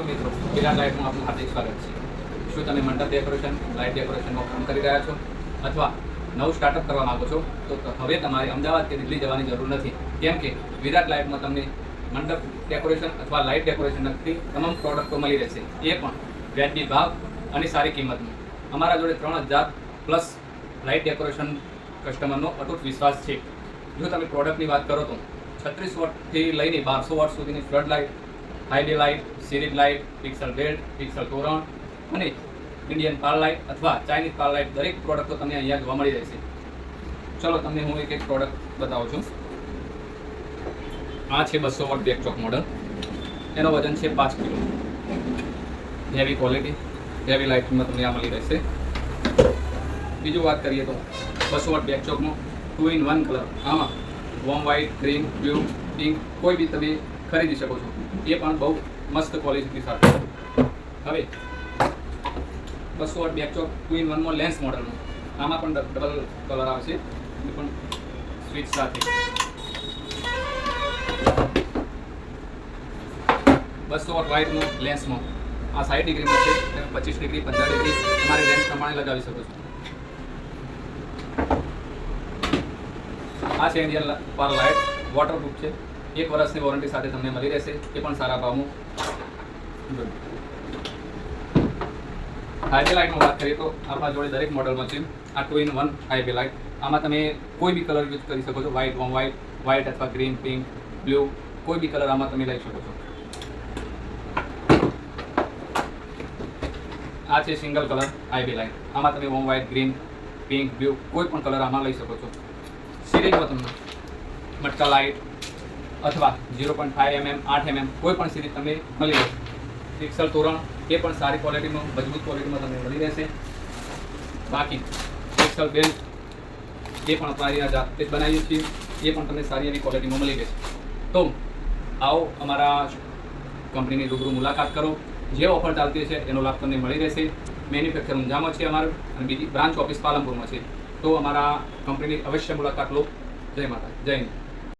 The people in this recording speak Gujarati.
મિત્રો, વિરાટ લાઇટમાં આપનું હાર્દિક સ્વાગત છે. શું તમે મંડપ ડેકોરેશન, લાઇટ ડેકોરેશનમાં કામ કરી રહ્યા છો અથવા નવું સ્ટાર્ટઅપ કરવા માંગો છો તો હવે તમારે અમદાવાદ કે દિલ્હી જવાની જરૂર નથી, કેમ કે વિરાટ લાઇટમાં તમને મંડપ ડેકોરેશન અથવા લાઇટ ડેકોરેશન લગતી તમામ પ્રોડક્ટો મળી રહેશે, એ પણ વ્યાજબી ભાવ અને સારી કિંમતમાં. અમારા જોડે 3000 પ્લસ લાઇટ ડેકોરેશન કસ્ટમરનો અતૂટ વિશ્વાસ છે. જો તમે પ્રોડક્ટની વાત કરો તો 36 વોટથી લઈને 1200 વોટ સુધીની ફ્લડ લાઇટ, હાઈડે light, series light, pixel belt, pixel તોરણ અને ઇન્ડિયન પાર લાઇટ અથવા ચાઇનીઝ પાર લાઇટ દરેક પ્રોડક્ટો તમને અહીંયા જોવા મળી રહેશે. ચલો તમને હું એક પ્રોડક્ટ બતાવું છું. આ છે 200 વોટ બેકચોક મોડલ. એનો વજન છે 5 કિલો. હેવી ક્વોલિટી, હેવી લાઇટમાં તમને આ મળી રહેશે. બીજું વાત કરીએ તો 200 વોટ બેકચોકમાં 2 in 1 કલર, આમાં warm white, green, blue, pink કોઈ બી તમે ખરીદી શકો છો. એ પણ બહુ મસ્ત ક્વોલિટી સાથે. હવે 200 વોટ બેકચોક 2 in 1 માં લેન્સ મોડલમાં, આમાં પણ ડબલ કલર આવશે, એ પણ સ્વિચ સાથે. 200 વોટ વ્હાઇટનું લેન્સમાં આ 60 ડિગ્રીમાં છે, 25 ડિગ્રી, 15 ડિગ્રી તમારી રેન્જ પ્રમાણે લગાવી શકો છો. આ છે ઇન્ડિયન પાર લાઇટ, વોટરપ્રૂફ છે, 1 વર્ષની વોરંટી સાથે તમને મળી રહેશે, એ પણ સારા ભાવમાં. હાઈવે લાઇટમાં વાત કરીએ તો આપણા જોડે દરેક મોડલમાં છે આ 2 in 1 હાઈવે લાઇટ. આમાં તમે કોઈ બી કલર યુઝ કરી શકો છો, વ્હાઇટ, વોર્મ વ્હાઇટ, વ્હાઇટ અથવા ગ્રીન, પિંક, બ્લુ કોઈ બી કલર આમાં તમે લઈ શકો છો. આ છે સિંગલ કલર હાઈવે લાઇટ, આમાં તમે warm white, green, pink, blue કોઈ પણ કલર આમાં લઈ શકો છો. સિરીઝમાં તમને મટકા લાઇટ અથવા 0.5 mm, 8 mm કોઈ પણ સિરીઝ તમને મળી રહેશે. પિક્સલ તોરણ એ પણ સારી ક્વોલિટીમાં, મજબૂત ક્વોલિટીમાં તમને મળી રહેશે. બાકી પિક્સલ બેલ્ટ એ પણ આપણે જાતે જ બનાવીએ છીએ, એ પણ તમને સારી એવી ક્વોલિટીમાં મળી રહેશે. તો આવો અમારા કંપનીની રૂબરૂ મુલાકાત કરો. જે ઓફર ચાલતી છે એનો લાભ તમને મળી રહેશે. મેન્યુફેક્ચર ઊંઝામાં છે અમારું અને બીજી બ્રાન્ચ ઓફિસ પાલનપુરમાં છે. તો અમારા કંપનીની અવશ્ય મુલાકાત લો. જય માતા, જય હિન્દ.